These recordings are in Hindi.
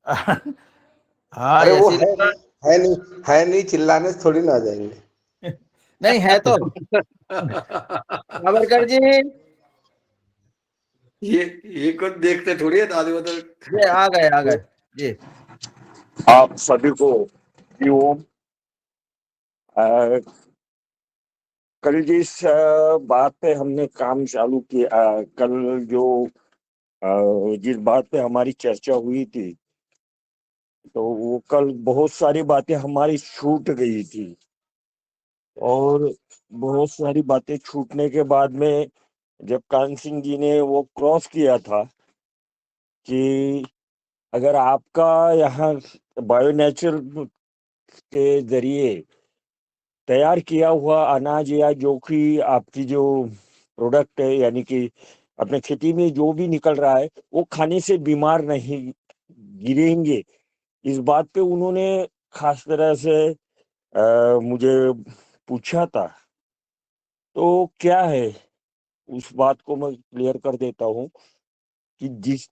हाँ, अरे वो ऐसी है नहीं, है नहीं, है नहीं, चिल्लाने से थोड़ी ना आ जाएंगे। नहीं है तो। सावरकर जी, ये कुछ देखते थोड़ी है दादी उधर। ये आ गए जी। आप सभी को हरिओम। कल जिस बात पे हमने काम चालू किया, कल जो जिस बात पे हमारी चर्चा हुई थी, तो वो कल बहुत सारी बातें हमारी छूट गई थी। और बहुत सारी बातें छूटने के बाद में जब कान सिंह जी ने वो क्रॉस किया था कि अगर आपका यहाँ बायो नेचुरल के जरिए तैयार किया हुआ अनाज या जो कि आपकी जो प्रोडक्ट है, यानी कि अपने खेती में जो भी निकल रहा है, वो खाने से बीमार नहीं गिरेंगे, इस बात पे उन्होंने खास तरह से मुझे पूछा था। तो क्या है, उस बात को मैं क्लियर कर देता हूँ कि जिस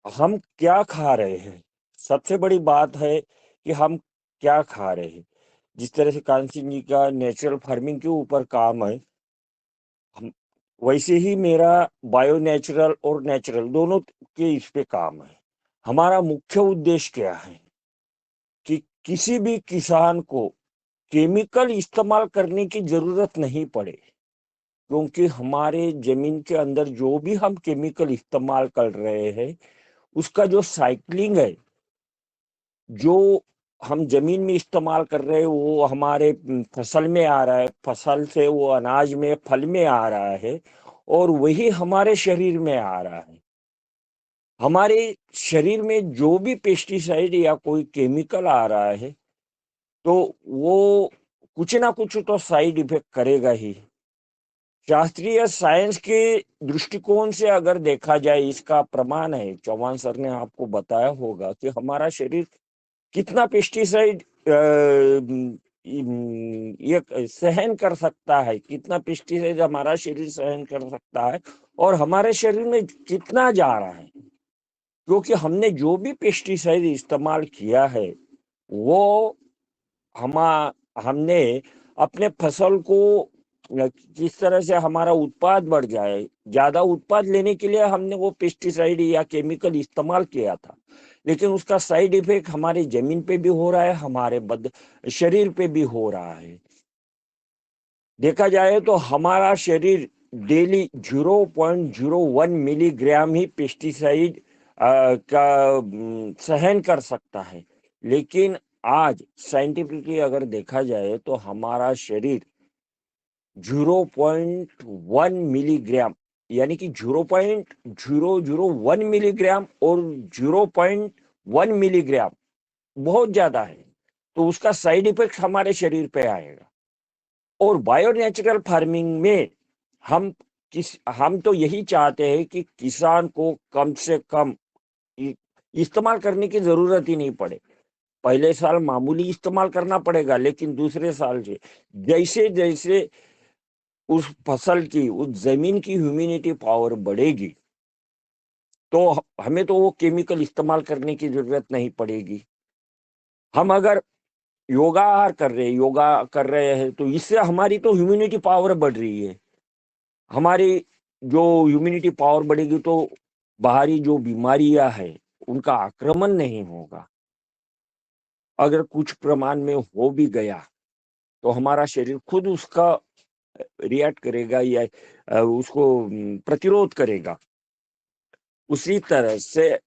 हम क्या खा रहे हैं, सबसे बड़ी बात है कि हम क्या खा रहे हैं। जिस तरह से कान सिंह जी का नेचुरल फार्मिंग के ऊपर काम है, हम वैसे ही मेरा बायो नेचुरल और नेचुरल दोनों के इस पे काम है। हमारा मुख्य उद्देश्य क्या है कि किसी भी किसान को केमिकल इस्तेमाल करने की जरूरत नहीं पड़े, क्योंकि हमारे जमीन के अंदर जो भी हम केमिकल इस्तेमाल कर रहे हैं, उसका जो साइक्लिंग है, जो हम जमीन में इस्तेमाल कर रहे हैं, वो हमारे फसल में आ रहा है, फसल से वो अनाज में फल में आ रहा है, और वही हमारे शरीर में आ रहा है। हमारे शरीर में जो भी पेस्टिसाइड या कोई केमिकल आ रहा है, तो वो कुछ ना कुछ तो साइड इफेक्ट करेगा ही। शास्त्रीय साइंस के दृष्टिकोण से अगर देखा जाए, इसका प्रमाण है, चौहान सर ने आपको बताया होगा कि हमारा शरीर कितना पेस्टिसाइड ये सहन कर सकता है, कितना पेस्टिसाइड हमारा शरीर सहन कर सकता है, और हमारे शरीर में कितना जा रहा है। क्योंकि हमने जो भी पेस्टिसाइड इस्तेमाल किया है, वो हमा हमने अपने फसल को किस तरह से हमारा उत्पाद बढ़ जाए, ज्यादा उत्पाद लेने के लिए हमने वो पेस्टिसाइड या केमिकल इस्तेमाल किया था, लेकिन उसका साइड इफेक्ट हमारी जमीन पे भी हो रहा है, हमारे शरीर पे भी हो रहा है। देखा जाए तो हमारा शरीर डेली 0.01 मिलीग्राम ही पेस्टिसाइड का सहन कर सकता है। लेकिन आज साइंटिफिकली अगर देखा जाए तो हमारा शरीर 0.1 मिलीग्राम, यानी कि 0.001 मिलीग्राम और 0.1 मिलीग्राम बहुत ज्यादा है, तो उसका साइड इफेक्ट हमारे शरीर पे आएगा। और बायो नेचुरल फार्मिंग में हम हम तो यही चाहते हैं कि किसान को कम से कम इ- इस्तेमाल करने की जरूरत ही नहीं पड़े। पहले साल मामूली इस्तेमाल करना पड़ेगा, लेकिन दूसरे साल से जैसे जैसे उस फसल की, उस जमीन की ह्यूमिडिटी पावर बढ़ेगी, तो हमें तो वो केमिकल इस्तेमाल करने की जरूरत नहीं पड़ेगी। हम अगर योगा कर रहे हैं, तो इससे हमारी तो ह्यूमिडिटी पावर बढ़ रही है। हमारी जो ह्यूमिडिटी पावर बढ़ेगी, तो बाहरी जो बीमारियां हैं, उनका आक्रमण नहीं होगा। अगर कुछ प्रमाण में हो भी गया, तो हमारा शरीर खुद उसका रिएक्ट करेगा या उसको प्रतिरोध करेगा। उसी तरह से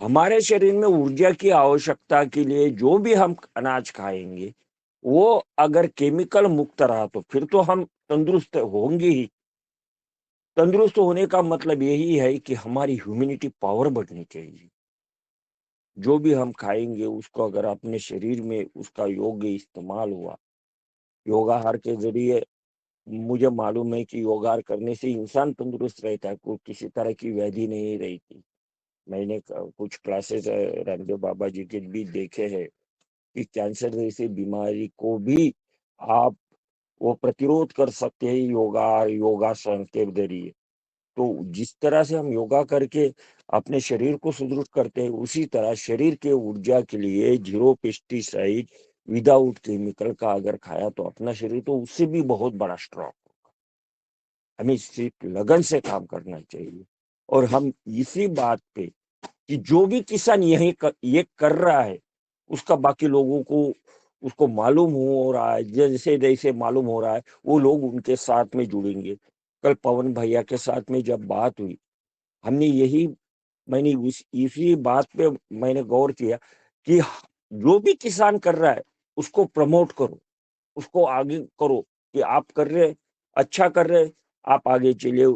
हमारे शरीर में ऊर्जा की आवश्यकता के लिए जो भी हम अनाज खाएंगे, वो अगर केमिकल मुक्त रहा, तो फिर तो हम तंदुरुस्त होंगे ही। तंदुरुस्त होने का मतलब यही है कि हमारी ह्यूमिनिटी पावर बढ़नी चाहिए। जो भी हम खाएंगे, उसको अगर अपने शरीर में उसका योग्य इस्तेमाल हुआ, योगाहार के जरिए, मुझे मालूम है कि योगाहार करने से इंसान तंदुरुस्त रहता है, कोई किसी तरह की व्याधि नहीं रहती। मैंने कुछ क्लासेस रामदेव बाबा जी के भी देखे हैं कि कैंसर जैसी बीमारी को भी आप वो प्रतिरोध कर सकते हैं योगासन के जरिए। तो जिस तरह से हम योगा करके अपने शरीर को सुदृढ़ करते हैं, उसी तरह शरीर के ऊर्जा के लिए 0 पेस्टिसाइड विदाउट केमिकल का अगर खाया तो अपना शरीर तो उससे भी बहुत बड़ा स्ट्रॉन्ग होगा। हमें सिर्फ लगन से काम करना चाहिए। और हम इसी बात पे कि जो भी किसान ये कर रहा है उसका बाकी लोगों को उसको मालूम हो रहा है, जैसे जैसे मालूम हो रहा है वो लोग उनके साथ में जुड़ेंगे। कल पवन भैया के साथ में जब बात हुई, हमने मैंने इसी बात पे मैंने गौर किया कि जो भी किसान कर रहा है उसको प्रमोट करो, उसको आगे करो कि आप कर रहे, अच्छा कर रहे, आप आगे चलिए।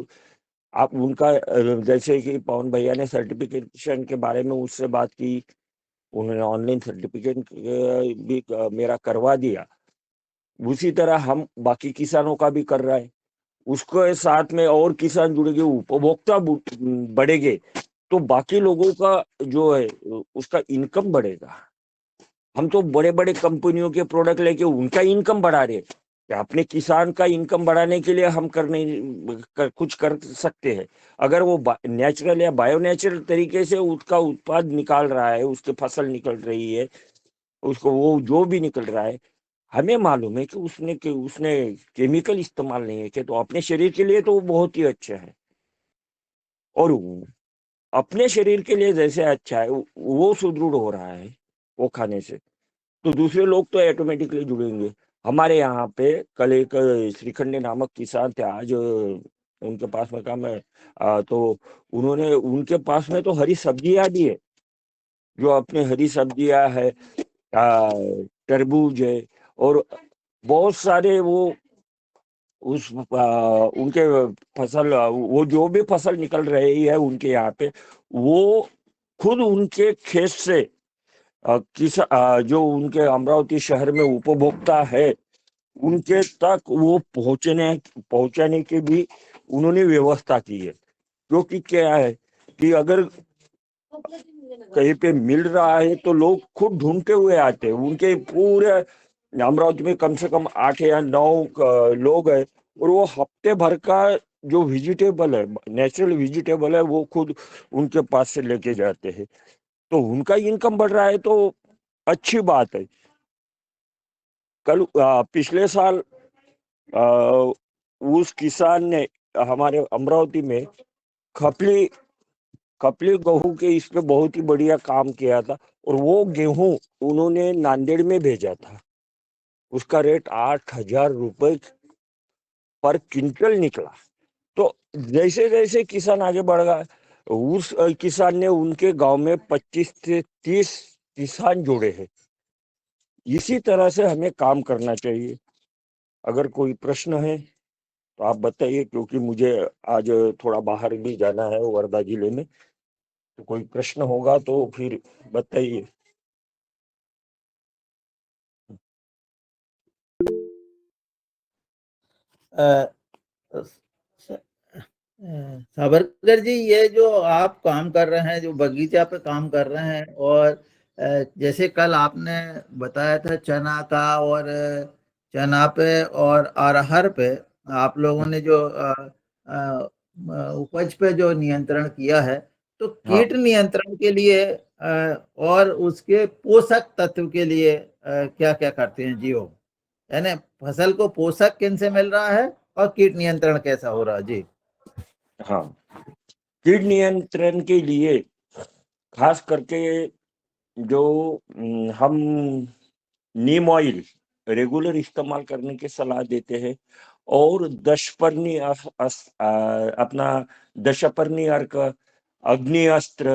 आप उनका जैसे कि पवन भैया ने सर्टिफिकेशन के बारे में उससे बात की, उन्होंने ऑनलाइन सर्टिफिकेट भी मेरा करवा दिया। उसी तरह हम बाकी किसानों का भी कर रहा है, उसके साथ में और किसान जुड़ेंगे, उपभोक्ता बढ़ेंगे तो बाकी लोगों का जो है उसका इनकम बढ़ेगा। हम तो बड़े बड़े कंपनियों के प्रोडक्ट लेके उनका इनकम बढ़ा रहे हैं। अपने किसान का इनकम बढ़ाने के लिए हम कुछ कर सकते हैं। अगर वो नेचुरल या बायो नेचुरल तरीके से उसका उत्पाद निकाल रहा है, उसकी फसल निकल रही है, उसको वो जो भी निकल रहा है, हमें मालूम है कि उसने केमिकल इस्तेमाल नहीं है कि तो अपने शरीर के लिए तो वो बहुत ही अच्छा है। और अपने शरीर के लिए जैसे अच्छा है वो सुदृढ़ हो रहा है वो खाने से, तो दूसरे लोग तो ऑटोमेटिकली जुड़ेंगे। हमारे यहाँ पे कल एक श्रीखंडे नामक किसान थे, आज उनके पास में काम है, तो उन्होंने उनके पास में तो हरी सब्जियां भी है, जो अपने हरी सब्जियां है, तरबूज है और बहुत सारे वो उनके फसल, वो जो भी फसल निकल रही है उनके यहाँ पे, वो खुद उनके खेत से जो उनके अमरावती शहर में उपभोक्ता है उनके तक वो पहुंचाने की भी उन्होंने व्यवस्था की है। क्योंकि क्या है कि अगर कहीं पे मिल रहा है तो लोग खुद ढूंढते हुए आते हैं। उनके पूरे अमरावती में कम से कम 8 या 9 लोग हैं और वो हफ्ते भर का जो वेजिटेबल है, नेचुरल वेजिटेबल है, वो खुद उनके पास से लेके जाते हैं। तो उनका इनकम बढ़ रहा है तो अच्छी बात है। कल पिछले साल आ, उस किसान ने हमारे अमरावती में खपली खपली गेहूं के इस पे बहुत ही बढ़िया काम किया था और वो गेहूं उन्होंने नांदेड़ में भेजा था। उसका रेट 8,000 रुपए पर क्विंटल निकला। तो जैसे जैसे किसान आगे बढ़ गया, उस किसान ने उनके गांव में 25 से 30 किसान जोड़े हैं। इसी तरह से हमें काम करना चाहिए। अगर कोई प्रश्न है तो आप बताइए, क्योंकि मुझे आज थोड़ा बाहर भी जाना है वर्धा जिले में, तो कोई प्रश्न होगा तो फिर बताइए। अ, सावरकर जी, ये जो आप काम कर रहे हैं, जो बगीचा पे काम कर रहे हैं, और जैसे कल आपने बताया था चना का, और चना पे और अरहर पे आप लोगों ने जो उपज पे जो नियंत्रण किया है, तो हाँ कीट नियंत्रण के लिए और उसके पोषक तत्व के लिए क्या क्या करते हैं जी वो? यानी फसल को पोषक किन से मिल रहा है और कीट नियंत्रण कैसा हो रहा है जी? हाँ, कीट नियंत्रण के लिए खास करके जो हम नीम ऑयल रेगुलर इस्तेमाल करने की सलाह देते हैं, और अपना दशपर्णी अर्क, अग्नि अस्त्र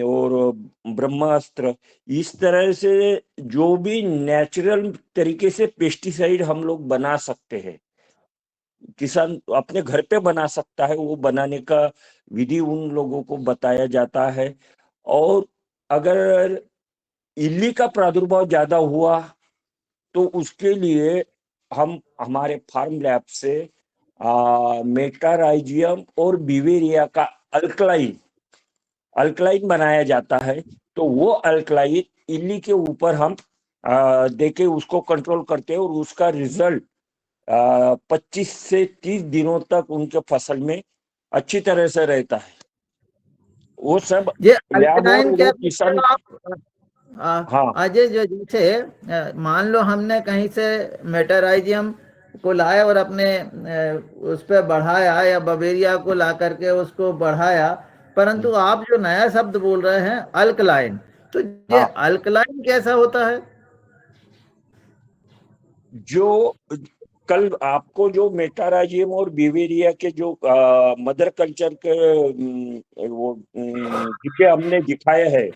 और ब्रह्मास्त्र, इस तरह से जो भी नेचुरल तरीके से पेस्टिसाइड हम लोग बना सकते हैं, किसान अपने घर पे बना सकता है, वो बनाने का विधि उन लोगों को बताया जाता है। और अगर इल्ली का प्रादुर्भाव ज्यादा हुआ तो उसके लिए हम हमारे फार्म लैब से मेटाराइजियम और बिवेरिया का अल्कलाइन अल्कलाइन बनाया जाता है। तो वो अल्कलाइन इल्ली के ऊपर हम देके उसको कंट्रोल करते हैं और उसका रिजल्ट 25 से 30 दिनों तक उनके फसल में अच्छी तरह से रहता है। वो सब ये लैब और अल्कलाइन वो क्या किसान। हाँ अजय, जो जैसे मान लो हमने कहीं से मेटराइजियम को लाए और अपने उस पर बढ़ाया, या बवेरिया को ला करके उसको बढ़ाया, परंतु आप जो नया शब्द बोल रहे हैं अल्कलाइन, तो ये हाँ, अल्कलाइन कैसा होता है? जो कल आपको जो मेटाराजियम और बिवेरिया के जो मदर कल्चर के वो डिब्बे हमने दिखाए हैं,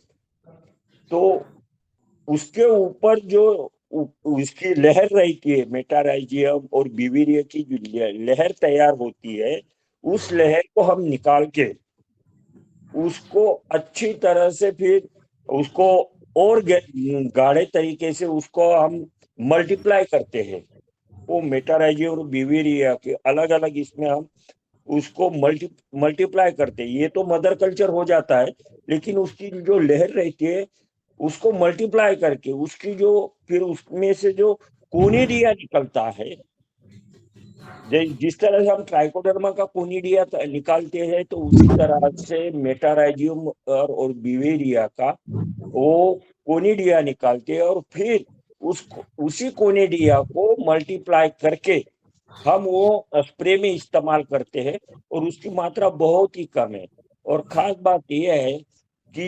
तो उसके ऊपर जो उसकी लहर रहती है, मेटाराइजियम और बिवेरिया की जो लहर तैयार होती है, उस लहर को हम निकाल के उसको अच्छी तरह से फिर उसको और गाढ़े तरीके से उसको हम मल्टीप्लाई करते हैं। वो मेटाराइजियम और बिवेरिया के अलग अलग इसमें हम उसको मल्टीप्लाई करते हैं। ये तो मदर कल्चर हो जाता है, लेकिन उसकी जो लहर रहती है उसको मल्टीप्लाई करके उसकी जो फिर उसमें से जो कोनिडिया निकलता है, जिस तरह से हम ट्राइकोडर्मा का कोनिडिया निकालते हैं, तो उसी तरह से मेटाराइजियम और बिवेरिया का वो कोनिडिया निकालते हैं, और फिर उसी कोनिडिया को मल्टीप्लाई करके हम वो स्प्रे में इस्तेमाल करते हैं, और उसकी मात्रा बहुत ही कम है। और खास बात यह है कि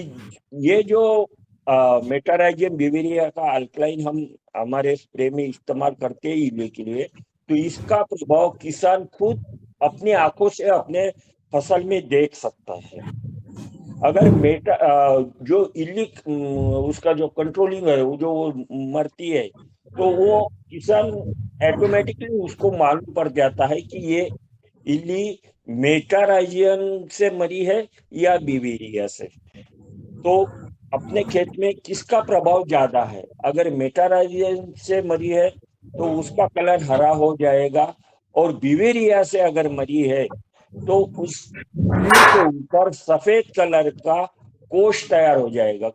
ये जो मेटाराइजियम बिवेरिया का अल्कलाइन हम हमारे स्प्रे में इस्तेमाल करते हैं इले के लिए, तो इसका प्रभाव किसान खुद अपनी आंखों से अपने फसल में देख सकता है। अगर जो इल्ली उसका जो कंट्रोलिंग है, वो जो मरती है, तो वो किसान ऑटोमेटिकली उसको मालूम पड़ जाता है कि ये इल्ली मेटाराइजियन से मरी है या बिवेरिया से। तो अपने खेत में किसका प्रभाव ज्यादा है? अगर मेटाराइजियन से मरी है तो उसका कलर हरा हो जाएगा, और बिवेरिया से अगर मरी है तो उस फूल के ऊपर सफेद कलर का कोश तैयार हो जाएगा,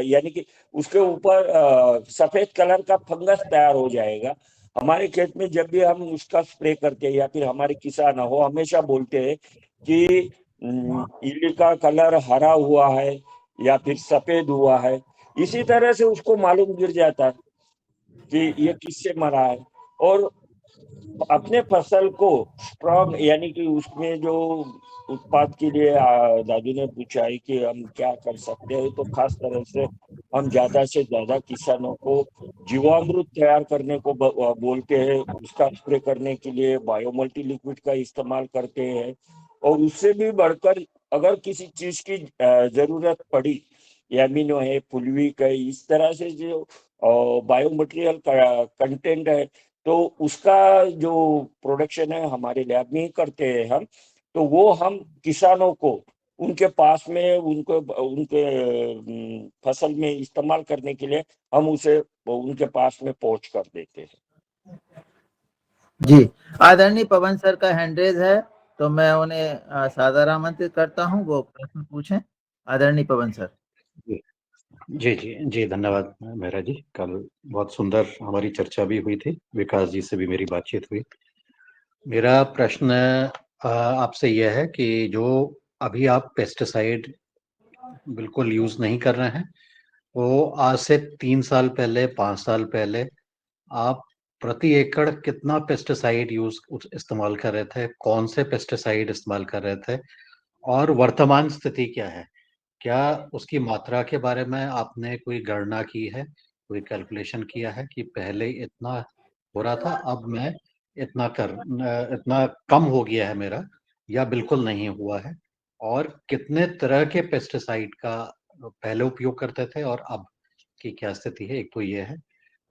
यानी कि उसके ऊपर सफेद कलर का फंगस तैयार हो जाएगा। हमारे खेत में जब भी हम उसका स्प्रे करते हैं, या फिर हमारे किसान हो हमेशा बोलते हैं कि इल्ली का कलर हरा हुआ है या फिर सफेद हुआ है। इसी तरह से उसको मालूम गिर जाता है कि ये किससे मरा है। और अपने फसल को स्ट्रॉन्ग, यानी कि उसमें जो उत्पाद के लिए दादी ने पूछा है कि हम क्या कर सकते हैं, तो खास तरह से हम ज्यादा से ज्यादा किसानों को जीवामृत तैयार करने को बोलते हैं। उसका स्प्रे करने के लिए बायोमल्टी लिक्विड का इस्तेमाल करते हैं। और उससे भी बढ़कर अगर किसी चीज की जरूरत पड़ी, एमिनो है, फुलविक है, इस तरह से जो बायोमटेरियल का कंटेंट है, तो उसका जो प्रोडक्शन है हमारे लैब में ही करते हैं हम। तो वो हम किसानों को उनके पास में उनको उनके फसल में इस्तेमाल करने के लिए हम उसे उनके पास में पहुंच कर देते हैं। जी, आदरणीय पवन सर का हैंड रेज है, तो मैं उन्हें सादर आमंत्रित करता हूं, वो प्रश्न पूछें। आदरणीय पवन सर। जी जी जी जी, धन्यवाद मेहरा जी। कल बहुत सुंदर हमारी चर्चा भी हुई थी, विकास जी से भी मेरी बातचीत हुई। मेरा प्रश्न आपसे यह है कि जो अभी आप पेस्टिसाइड बिल्कुल यूज नहीं कर रहे हैं, वो आज से 3 साल पहले, 5 साल पहले आप प्रति एकड़ कितना पेस्टिसाइड इस्तेमाल कर रहे थे, कौन से पेस्टिसाइड इस्तेमाल कर रहे थे, और वर्तमान स्थिति क्या है? क्या उसकी मात्रा के बारे में आपने कोई गणना की है, कोई कैलकुलेशन किया है कि पहले इतना हो रहा था, अब मैं इतना कम हो गया है मेरा, या बिल्कुल नहीं हुआ है? और कितने तरह के पेस्टिसाइड का पहले उपयोग करते थे और अब की क्या स्थिति है? एक तो ये है।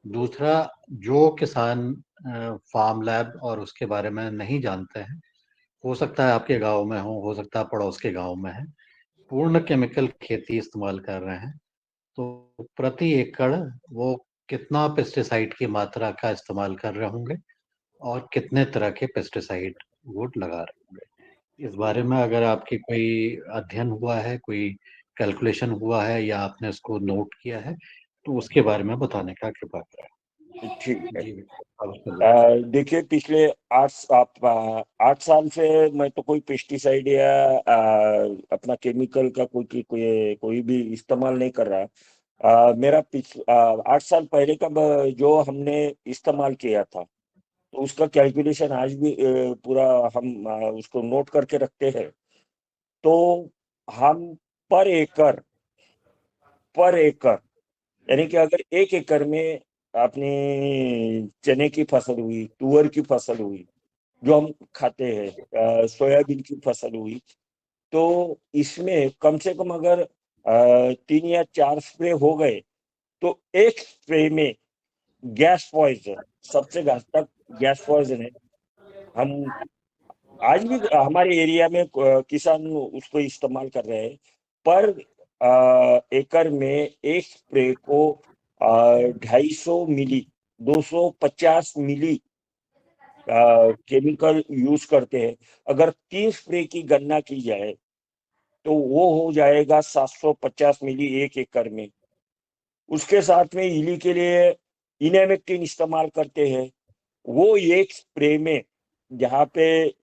दूसरा, जो किसान फार्म लैब और उसके बारे में नहीं जानते हैं, हो सकता है आपके गांव में हो सकता है पड़ोस के गांव में है, पूर्ण केमिकल खेती इस्तेमाल कर रहे हैं, तो प्रति एकड़ वो कितना पेस्टिसाइड की मात्रा का इस्तेमाल कर रहे होंगे, और कितने तरह के पेस्टिसाइड वो लगा रहे होंगे? इस बारे में अगर आपकी कोई अध्ययन हुआ है, कोई कैलकुलेशन हुआ है, या आपने इसको नोट किया है, तो उसके बारे में बताने का कृपा करें। ठीक है। जी अवश्य। देखिए पिछले 8 साल से मैं तो कोई पेस्टिसाइड या अपना केमिकल का कोई भी इस्तेमाल नहीं कर रहा। मेरा 8 साल पहले का जो हमने इस्तेमाल किया था, तो उसका कैलकुलेशन आज भी पूरा हम उसको नोट करके रखते हैं। तो हम पर एकड़ यानी कि अगर 1 एकड़ में अपनी चने की फसल हुई, तुअर की फसल हुई, जो हम खाते हैं, सोयाबीन की फसल हुई, तो इसमें कम से कम अगर 3 या 4 स्प्रे हो गए, तो एक स्प्रे में गैस पॉइजन, सबसे घातक गैस पॉइजन है। हम आज भी हमारे एरिया में किसान उसको इस्तेमाल कर रहे हैं। पर एकड़ में एक स्प्रे को 250 मिली, 250 मिली केमिकल यूज करते हैं। अगर 3 स्प्रे की गणना की जाए, तो वो हो जाएगा 750 मिली 1 एकड़ में। उसके साथ में इली के लिए इनेमेक्टिन इस्तेमाल करते हैं। वो एक स्प्रे में, जहाँ पे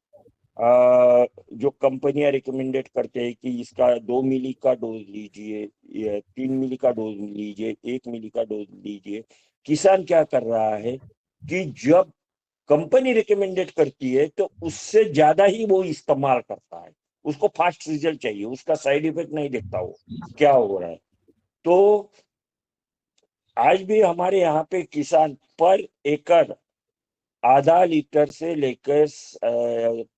जो कंपनियां रिकमेंडेड करते हैं कि इसका 2 मिली का डोज लीजिए, या 3 मिली का डोज लीजिए, 1 मिली का डोज लीजिए। किसान क्या कर रहा है कि जब कंपनी रिकमेंडेड करती है, तो उससे ज्यादा ही वो इस्तेमाल करता है। उसको फास्ट रिजल्ट चाहिए, उसका साइड इफेक्ट नहीं देखता वो क्या हो रहा है। तो आज भी हमारे यहाँ पे किसान पर एकड़ आधा लीटर से लेकर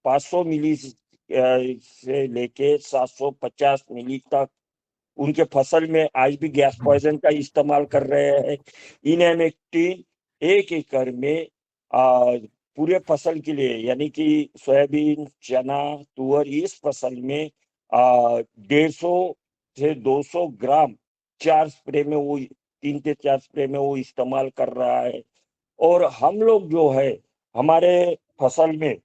500 मिली से लेके 750 मिली तक उनके फसल में आज भी गैस पॉइजन का इस्तेमाल कर रहे हैं। इनेमेक्टिन 1 एकड़ में पूरे फसल के लिए, यानी कि सोयाबीन, चना, तुअर, इस फसल में 150 से 200 ग्राम 4 स्प्रे में वो 3 से 4 स्प्रे में वो इस्तेमाल कर रहा है। और हम लोग जो है, हमारे फसल में,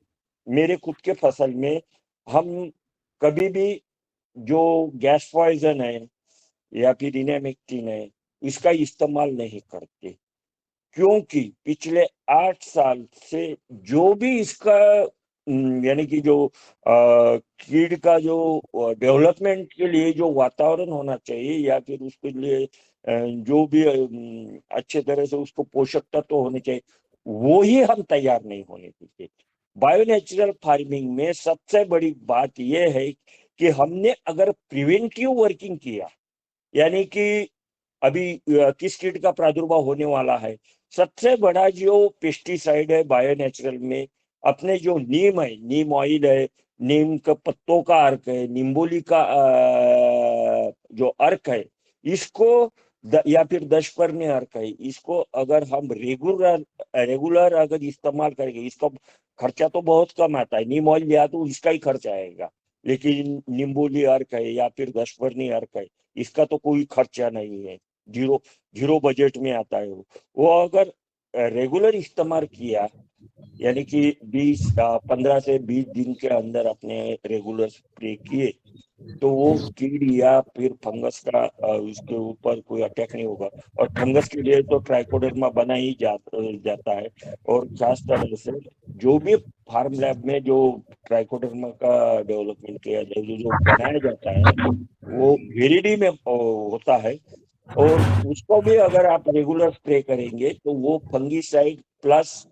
मेरे खुद के फसल में, हम कभी भी जो गैस पॉइजन है या फिर इनेमेक्टिन है, इसका इस्तेमाल नहीं करते। क्योंकि पिछले 8 साल से जो भी इसका यानी कि जो कीड का जो डेवलपमेंट के लिए जो वातावरण होना चाहिए, या फिर उसके लिए जो भी अच्छे तरह से उसको पोषक तत्व होने चाहिए, वो ही हम तैयार नहीं होने देते। बायो नेचुरल फार्मिंग में सबसे बड़ी बात यह है कि हमने अगर प्रिवेंटिव वर्किंग किया, यानी कि अभी किस कीट का प्रादुर्भाव होने वाला है, सबसे बड़ा जो पेस्टिसाइड है बायो नेचुरल में, अपने जो नीम है, नीम ऑयल है, नीम के पत्तों का अर्क है, निम्बोली का जो अर्क है, इसको या फिर 10 अर्क है, इसको अगर हम रेगुलर अगर इस्तेमाल करेंगे, इसका खर्चा तो बहुत कम आता है। नीम ऑयल लिया तो इसका ही खर्चा आएगा। लेकिन निम्बोली अर्क है या फिर 10 अर्क है, इसका तो कोई खर्चा नहीं है, जीरो जीरो बजट में आता है। वो अगर रेगुलर इस्तेमाल किया, यानी कि 15 से 20 दिन के अंदर अपने रेगुलर स्प्रे किए, तो वो कीड़ या फिर फंगस का उसके ऊपर कोई अटैक नहीं होगा। और फंगस के लिए तो ट्राइकोडर्मा बना ही जाता है। और खास तरह से जो भी फार्म लैब में जो ट्राइकोडर्मा का डेवलपमेंट किया जाए, जो बनाया जाता है, वो वेरिडी में होता है। और उसको भी अगर आप रेगुलर स्प्रे करेंगे, तो वो फंगीसाइड प्लस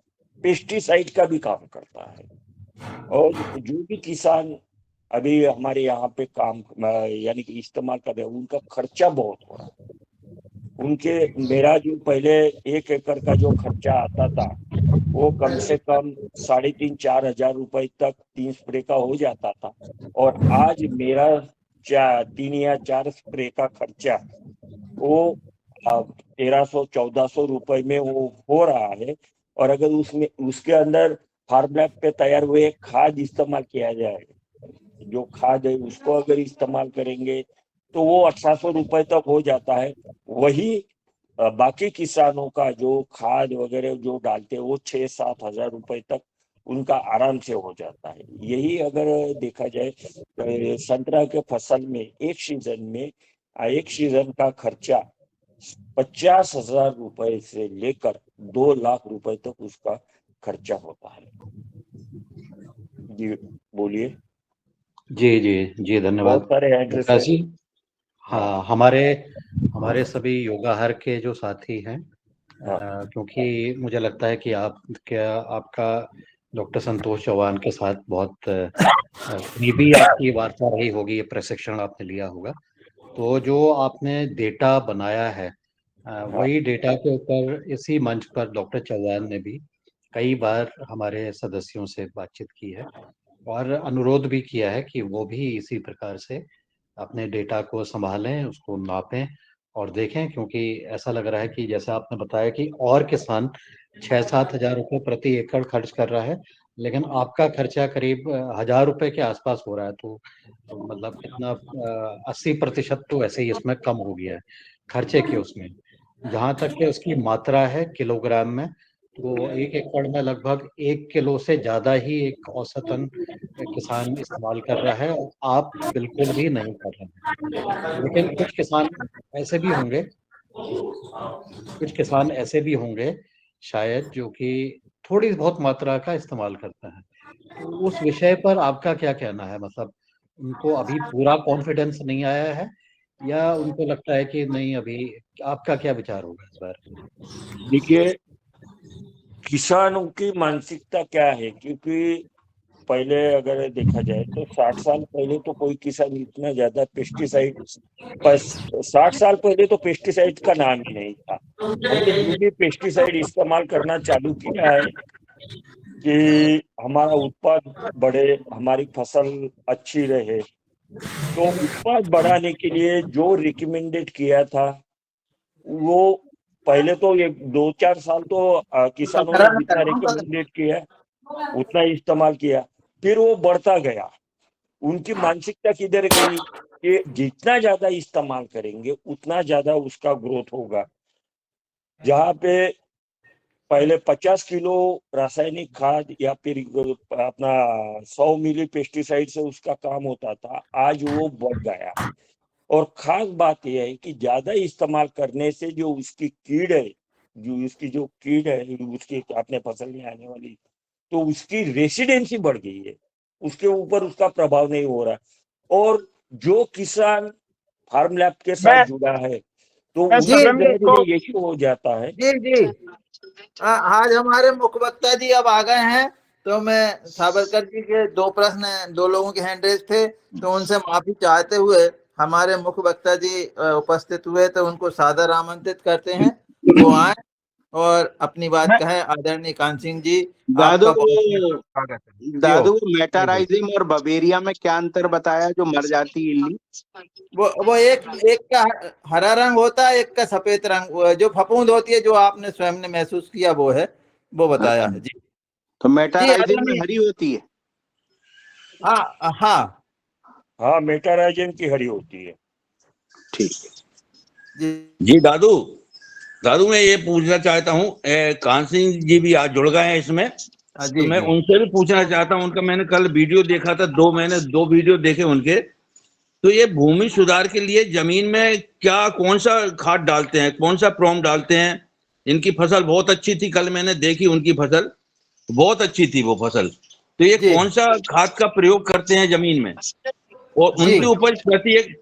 पेस्टिसाइड का भी काम करता है। और जो भी किसान अभी हमारे यहाँ पे काम यानी कि इस्तेमाल कर रहे हैं, उनका खर्चा बहुत हो रहा है। मेरा जो पहले 1 एकड़ का जो खर्चा आता था, वो कम से कम 3,500-4,000 रुपए तक 3 स्प्रे का हो जाता था। और आज मेरा 3 या 4 स्प्रे का खर्चा वो 1,300-1,400 रुपए में वो हो रहा है। और अगर उसमें उसके अंदर फार्म लैब पे तैयार हुए खाद इस्तेमाल किया जाए, जो खाद है उसको अगर इस्तेमाल करेंगे, तो वो 1,800 रुपए तक हो जाता है। वही बाकी किसानों का जो खाद वगैरह जो डालते हैं, वो 6-7 हजार रुपए तक उनका आराम से हो जाता है। यही अगर देखा जाए, संतरा के फसल में एक सीजन का खर्चा 50,000 रुपए से लेकर 2 लाख रुपए तक उसका खर्चा होता है। जी बोलिए। जी जी जी, धन्यवाद बहुत सारे एड्रेस विकास है। जी। हाँ, हमारे सभी योगाहर के जो साथी हैं, हाँ क्योंकि मुझे लगता है कि आपका डॉक्टर संतोष चौहान के साथ बहुत करीबी आपकी वार्ता रही होगी, ये प्रशिक्षण आपने लिया होगा। तो जो आपने डेटा बनाया है, हाँ वही डेटा के ऊपर इसी मंच पर डॉक्टर चौहान ने भी कई बार हमारे सदस्यों से बातचीत की है और अनुरोध भी किया है कि वो भी इसी प्रकार से अपने डेटा को संभालें, उसको नापें और देखें, क्योंकि ऐसा लग रहा है कि जैसा आपने बताया कि और किसान 6-7 हज़ार रुपये प्रति एकड़ खर्च कर रहा है, लेकिन आपका खर्चा करीब 1,000 रुपये के आसपास हो रहा है। तो मतलब कितना 80% तो वैसे ही इसमें कम हो गया है खर्चे के उसमें। जहाँ तक कि उसकी मात्रा है किलोग्राम में, तो 1 एकड़ में लगभग 1 किलो से ज़्यादा ही एक औसतन किसान इस्तेमाल कर रहा है और आप बिल्कुल भी नहीं कर रहे हैं। लेकिन कुछ किसान ऐसे भी होंगे शायद जो कि थोड़ी बहुत मात्रा का इस्तेमाल करते हैं। तो उस विषय पर आपका क्या कहना है? मतलब उनको अभी पूरा कॉन्फिडेंस नहीं आया है या उनको लगता है कि नहीं अभी, आपका क्या विचार होगा इस बार? देखिए, किसानों की मानसिकता क्या है, क्योंकि पहले अगर देखा जाए तो 60 साल पहले तो कोई किसान इतना ज्यादा पेस्टिसाइड, पर 60 साल पहले तो पेस्टिसाइड का नाम ही नहीं था। हमने जो भी पेस्टिसाइड इस्तेमाल करना चालू किया है कि हमारा उत्पाद बढ़े, हमारी फसल अच्छी रहे, तो उत्पाद बढ़ाने के लिए जो रिकमेंडेड किया था वो पहले तो ये 2-4 साल तो किसानों ने जितना रिकमेंडेड किया उतना ही इस्तेमाल किया, फिर वो बढ़ता गया। उनकी मानसिकता किधर गई कि जितना ज्यादा इस्तेमाल करेंगे उतना ज्यादा उसका ग्रोथ होगा। जहाँ पे पहले 50 किलो रासायनिक खाद या फिर अपना 100 मिली पेस्टिसाइड से उसका काम होता था, आज वो बढ़ गया है। और खास बात यह है कि ज्यादा इस्तेमाल करने से जो उसकी कीड़ है, उसकी अपने फसल में आने वाली, तो उसकी रेसिडेंसी बढ़ गई है, उसके ऊपर उसका प्रभाव नहीं हो रहा। और जो किसान फार्म लैब के साथ मैं जुड़ा है तो मैं जी उनके सदन जहन को में यही हो जाता है। जी जी। आज हमारे मुखवक्ता जी अब आ गए हैं, तो मैं सावरकर जी के 2 प्रश्न 2 लोगों के हैंड रेज थे, तो उनसे माफी चाहते हुए हमारे मुखवक्ता जी उपस्थित हुए, तो उनको सादर आमंत्रित करते हैं वो आए और अपनी बात मैं कहें। आदरणीय कान सिंह जी, दादू आपका बहुत बहुत स्वागत है। जी हो। दादू जी हो। मेटाराइजिम और बवेरिया में क्या अंतर बताया, जो मर जाती इल्ली? वो एक एक का हरा रंग होता है, एक का सफेद रंग। जो फफूंद होती है, जो आपने स्वयं ने महसूस किया, वो है, वो बताया है। जी तो जी मेटाराइजिम में आदरणीय। हरी होती है। हाँ हाँ हाँ, मेटाराइजन की हरी होती है। ठीक है। जी जी दादू, दादू मैं ये पूछना चाहता हूँ, कान सिंह जी भी आज जुड़ गए हैं इसमें, तो जी मैं जी उनसे भी पूछना चाहता हूँ। उनका मैंने कल वीडियो देखा था, मैंने 2 वीडियो देखे उनके। तो ये भूमि सुधार के लिए जमीन में क्या कौन सा खाद डालते हैं, कौन सा प्रोम डालते हैं? इनकी फसल बहुत अच्छी थी, कल मैंने देखी उनकी फसल बहुत अच्छी थी वो फसल। तो ये जी कौन सा खाद का प्रयोग करते हैं जमीन में, और जी उनकी उपज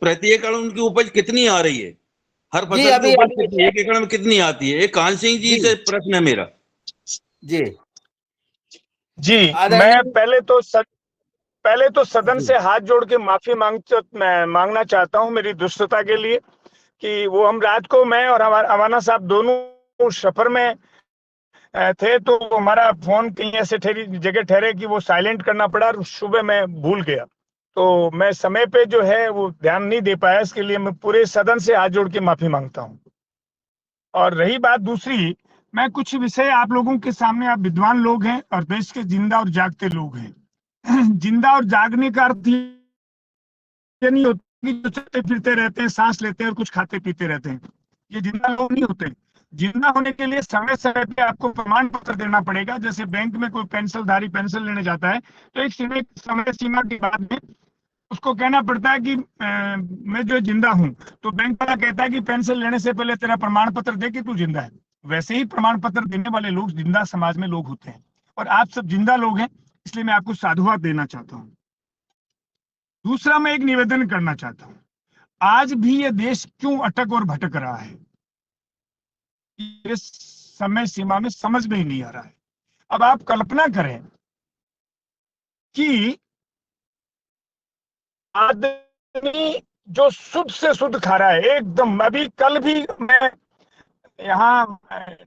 प्रति एकड़ उनकी उपज कितनी आ रही है? हर जी फसल की अभी उपज अभी कितनी, 1 एकड़ में कितनी आती है? ये कान सिंह जी जी से प्रश्न है मेरा। जी जी मैं आदरणीय। पहले तो सदन जी से हाथ जोड़ के माफी मांगना चाहता हूं मेरी दुष्टता के लिए, कि वो हम रात को, मैं और अवाना साहब दोनों सफर में थे, तो हमारा फोन कहीं ऐसे जगह ठहरे कि वो साइलेंट करना पड़ा और सुबह मैं भूल गया। तो मैं समय पे जो है वो ध्यान नहीं दे पाया, इसके लिए मैं पूरे सदन से हाथ जोड़ के माफी मांगता हूं। और रही बात दूसरी, मैं कुछ विषय आप लोगों के सामने, आप विद्वान लोग हैं और देश के जिंदा और जागते लोग हैं। जिंदा और जागने का अर्थ ये नहीं होता कि जो चलते फिरते रहते हैं, सांस लेते हैं और कुछ खाते पीते रहते हैं, ये जिंदा लोग नहीं होते। जिंदा होने के लिए समय समय पे आपको प्रमाण पत्र देना पड़ेगा। जैसे बैंक में कोई पेंशनधारी पेंशन लेने जाता है, तो एक समय सीमा के बाद में उसको कहना पड़ता है कि मैं जो जिंदा हूं, तो बैंक वाला कहता है कि पेंशन लेने से पहले तेरा प्रमाण पत्र दे कि तू जिंदा है। वैसे ही प्रमाण पत्र देने वाले लोग जिंदा समाज में लोग होते हैं, और आप सब जिंदा लोग हैं, इसलिए मैं आपको साधुवाद देना चाहता हूं। दूसरा, मैं एक निवेदन करना चाहता हूं, आज भी ये देश क्यों अटक और भटक रहा है, इस समय सीमा में समझ में ही नहीं आ रहा है। अब आप कल्पना करें कि आदमी जो शुद्ध से शुद्ध खा रहा है एकदम, अभी कल भी मैं यहाँ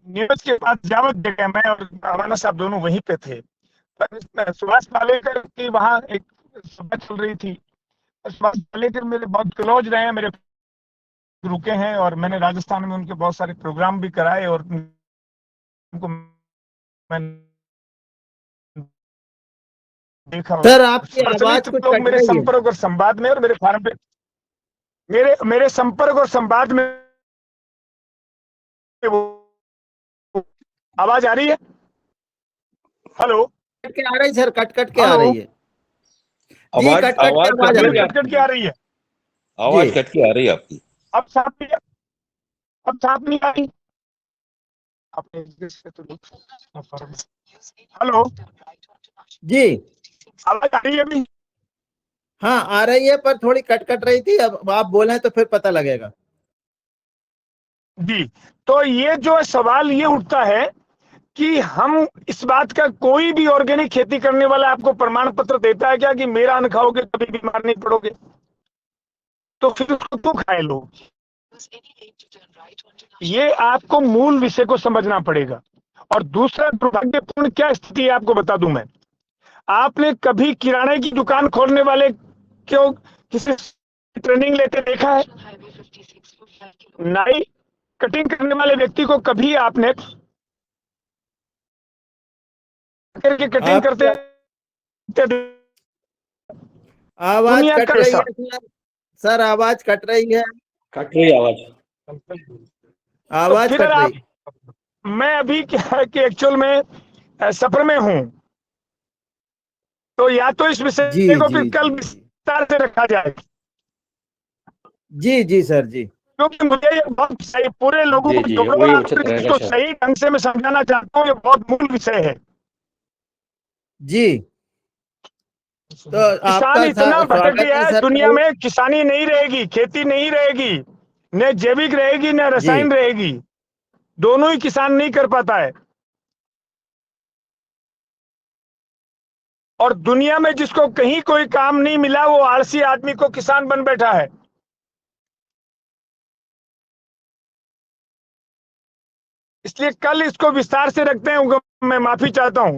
न्यूज के पास जावत जगह, मैं और अवाना साहब दोनों वहीं पे थे, सुभाष पालेकर की वहाँ एक सभा चल रही थी। सुभाष पालेकर मेरे बहुत क्लोज रहे हैं, मेरे रुके हैं, और मैंने राजस्थान में उनके बहुत सारे प्रोग्राम भी कराए, और उनको मैंने देखा। सर आपकी आवाज कुछ लोग कट मेरे रही है। संपर्क और संवाद में, और मेरे फार्म पे मेरे संपर्क और संवाद में आवाज आ रही है? हेलो, कट के आ रही सर, कट कट के आ हेलो, रही है जी, आवाज कट कट के आवाज आवाज आ रही है। कट कट के आ रही है। आवाज जी। कट के आ रही है आपकी। अब साफ नहीं आ रही। हेलो जी आवाज आ रही है अभी? हाँ आ रही है, पर थोड़ी कट कट रही थी, अब आप बोलें तो फिर पता लगेगा। जी, तो ये जो सवाल ये उठता है कि हम इस बात का, कोई भी ऑर्गेनिक खेती करने वाला आपको प्रमाण पत्र देता है क्या कि मेरा अन्न खाओगे कभी बीमार नहीं पड़ोगे? तो फिर उसको क्यों खाए लोग? ये आपको मूल विषय को समझना पड़ेगा। और दूसरा दुर्भाग्यपूर्ण क्या स्थिति है आपको बता दूं मैं, आपने कभी किराने की दुकान खोलने वाले क्यों किसी ट्रेनिंग लेते देखा है? नाई कटिंग करने वाले व्यक्ति को कभी आपने करके कटिंग करते आवाज दुनिया कट का रही ऐसा है सर, आवाज कट रही है, कट रही आवाज। तो आवाज फिर कट रही आप, मैं अभी क्या है कि एक्चुअल में सफर में हूं, तो या तो इस विषय जी को जी फिर कल जी विस्तार से रखा जाए, जी जी सर जी क्योंकि मुझे ये बहुत सही, पूरे लोगों जी को जी जोड़ो वही और उचित रहेगा इसको शायद। सही ढंग से मैं समझाना चाहता हूँ, ये बहुत मूल विषय है। जी। तो किसान आपका इतना भटक स्वागत गया है है सर दुनिया कल। में, किसानी नहीं रहेगी, खेती नहीं रहेगी, न जैविक रहेगी न जी रसायन रहेगी, दोनों ही किसान नहीं कर पाता है। और दुनिया में जिसको कहीं कोई काम नहीं मिला, वो आलसी आदमी को किसान बन बैठा है। इसलिए कल इसको विस्तार से रखते हैं, मैं माफी चाहता हूं।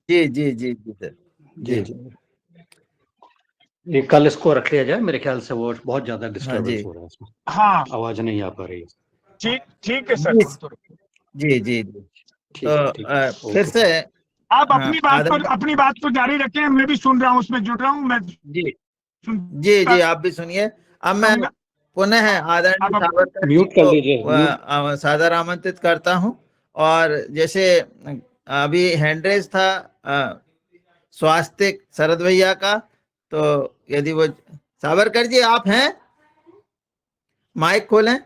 जी जी जी जी सर जी जी। जी ये कल इसको रख लिया जाए, मेरे ख्याल से वो बहुत ज्यादा हाँ डिस्टरबेंस जी हो रहा है इसमें, हाँ आवाज नहीं आ पा रही है। ठीक ठीक है सर। जी जी जी जी। तो ठीक है फिर ओके। से आप आदरणीय अपनी बात को जारी रखें, मैं भी सुन रहा हूँ, उसमें जुड़ रहा हूँ, मैं जी जी सुनता जी, आप भी सुनिए। अब मैं रहूंगा। पुनः आदरणीय आप सावरकर जी म्यूट कर को लीजिए, म्यूट। सादर आमंत्रित करता हूं। और जैसे अभी हैंडरेज था स्वास्थ्य शरद भैया का, तो यदि वो सावरकर जी आप हैं, माइक खोलें,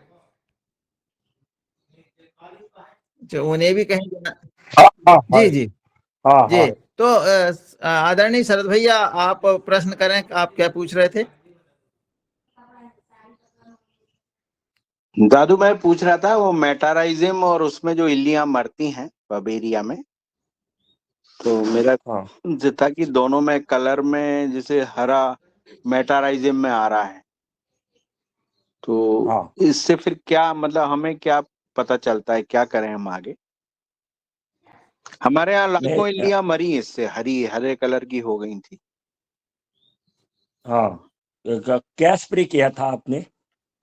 जो उन्हें भी कहीं जाना। हाँ हाँ जी जी हाँ जी। हाँ। तो आदरणीय शरद भैया आप प्रश्न करें, आप क्या पूछ रहे थे? दादू मैं पूछ रहा था वो मेटाराइजिम और उसमें जो इल्लियां मरती हैं बबेरिया में, तो मेरा हाँ जो था कि दोनों में कलर में जैसे हरा मेटाराइजिम में आ रहा है, तो हाँ। इससे फिर क्या मतलब हमें क्या पता चलता है, क्या करें हम आगे? हमारे यहाँ नहीं लाखों इल्लियां मरी इससे, हरे कलर की हो गई थी। हाँ, क्या स्प्रे किया था आपने?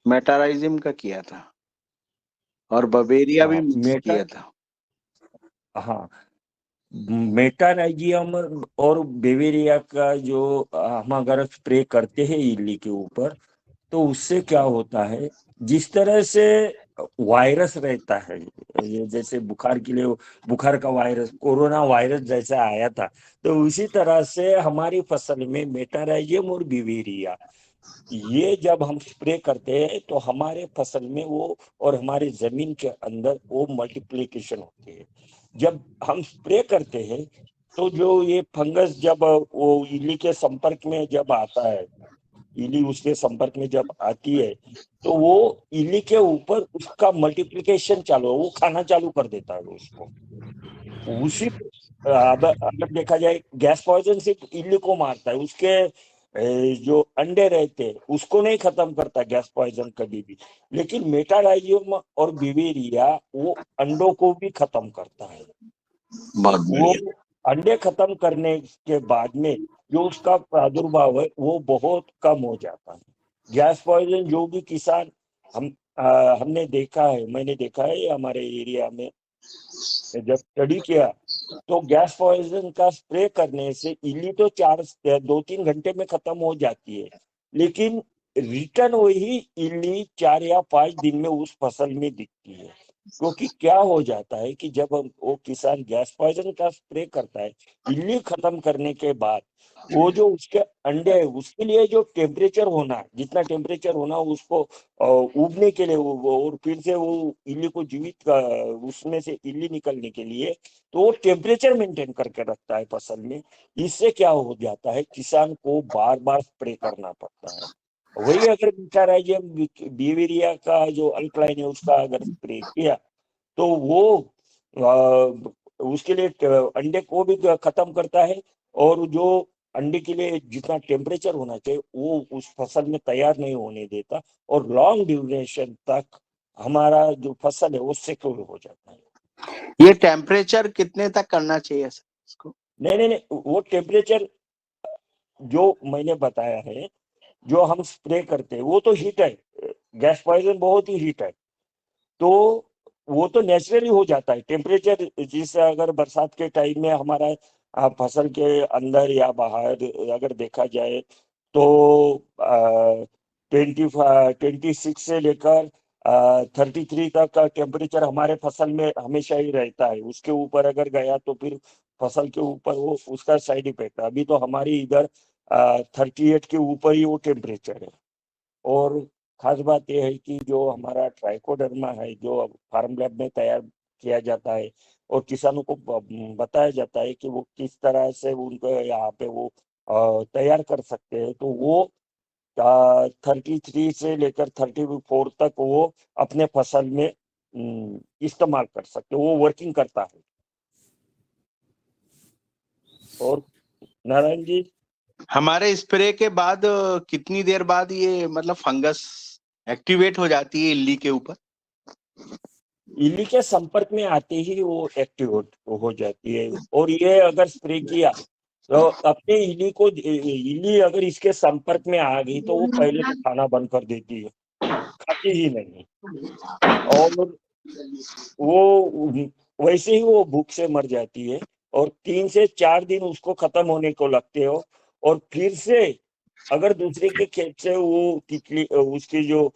मेटाराइजिम का किया था और बबेरिया भी हाँ मिक्स मेटा, किया था। हाँ मेटाराइजियम और बेवेरिया का जो हम अगर स्प्रे करते हैं इल्ली के ऊपर, तो उससे क्या होता है, जिस तरह से वायरस रहता है ये जैसे बुखार के लिए बुखार का वायरस, कोरोना वायरस जैसा आया था, तो उसी तरह से हमारी फसल में मेटाराइजियम और बिवेरिया, ये जब हम स्प्रे करते हैं तो हमारे फसल में वो और हमारे जमीन के अंदर वो मल्टीप्लिकेशन होती है। जब हम स्प्रे करते हैं तो जो ये फंगस जब वो इली के संपर्क में जब आता है, इली उसके संपर्क में जब आती है, तो वो इली के ऊपर उसका मल्टीप्लिकेशन चालू, वो खाना चालू कर देता है उसको। उसी अब अगर देखा जाए, गैस पॉइजन सिर्फ इल्ली को मारता है, उसके जो अंडे रहते हैं उसको नहीं खत्म करता गैस पॉइजन कभी भी, लेकिन मेटाराइजियम और बिवेरिया वो अंडों को भी खत्म करता है। बहुत वो बढ़िया। अंडे खत्म करने के बाद में जो उसका प्रादुर्भाव है वो बहुत कम हो जाता है। गैस पॉइजन जो भी किसान हमने देखा है, मैंने देखा है हमारे एरिया में जब स्टडी किया, तो गैस पॉइजन का स्प्रे करने से इल्ली तो 2-3 घंटे में खत्म हो जाती है, लेकिन रिटर्न वही इल्ली 4 या 5 दिन में उस फसल में दिखती है। क्योंकि क्या हो जाता है कि जब वो किसान गैस पॉइजन का स्प्रे करता है, इल्ली खत्म करने के बाद वो जो उसके अंडे है उसके लिए जो टेम्परेचर होना है, जितना टेम्परेचर होना उसको उगने के लिए और फिर से वो इल्ली को जीवित उसमें से इल्ली निकलने के लिए, तो वो टेम्परेचर मेंटेन करके रखता है फसल में। इससे क्या हो जाता है, किसान को बार बार स्प्रे करना पड़ता है। वही अगर मेटाराइजियम बिवेरिया का जो अल्कलाइन है उसका अगर स्प्रे किया तो वो उसके लिए अंडे को भी खत्म करता है, और जो अंडे के लिए जितना टेम्परेचर होना चाहिए वो उस फसल में तैयार नहीं होने देता, और लॉन्ग ड्यूरेशन तक हमारा जो फसल है वो सिक्योर हो जाता है। ये टेम्परेचर कितने तक करना चाहिए सर इसको? नहीं, वो टेम्परेचर जो मैंने बताया है, जो हम स्प्रे करते हैं वो तो हीट है, गैस पॉइजन बहुत ही हीट है, तो वो तो नेचुरली हो जाता है टेम्परेचर। जिस अगर बरसात के टाइम में हमारा फसल के अंदर या बाहर अगर देखा जाए तो 26 से लेकर 33 तक का टेम्परेचर हमारे फसल में हमेशा ही रहता है। उसके ऊपर अगर गया तो फिर फसल के ऊपर वो उसका साइड इफेक्ट है। अभी तो हमारी इधर 38 के ऊपर ही वो टेम्परेचर है। और खास बात यह है कि जो हमारा ट्राइकोडर्मा है जो फार्म लैब में तैयार किया जाता है और किसानों को बताया जाता है कि वो किस तरह से उनको यहाँ पे वो तैयार कर सकते हैं, तो वो 33 से लेकर 34 तक वो अपने फसल में इस्तेमाल कर सकते, वो वर्किंग करता है। और नारायण जी, हमारे स्प्रे के बाद कितनी देर बाद ये मतलब फंगस एक्टिवेट हो जाती है इल्ली के ऊपर? इल्ली के संपर्क में आते ही वो एक्टिवेट हो जाती है। और ये अगर स्प्रे किया तो अपने इल्ली अगर इसके संपर्क में आ गई तो वो पहले तो खाना बंद कर देती है, खाती ही नहीं, और वो वैसे ही वो भूख से मर जाती है। और 3 से 4 दिन उसको खत्म होने को लगते हो, और फिर से अगर दूसरे के खेत से वो तितली उसकी जो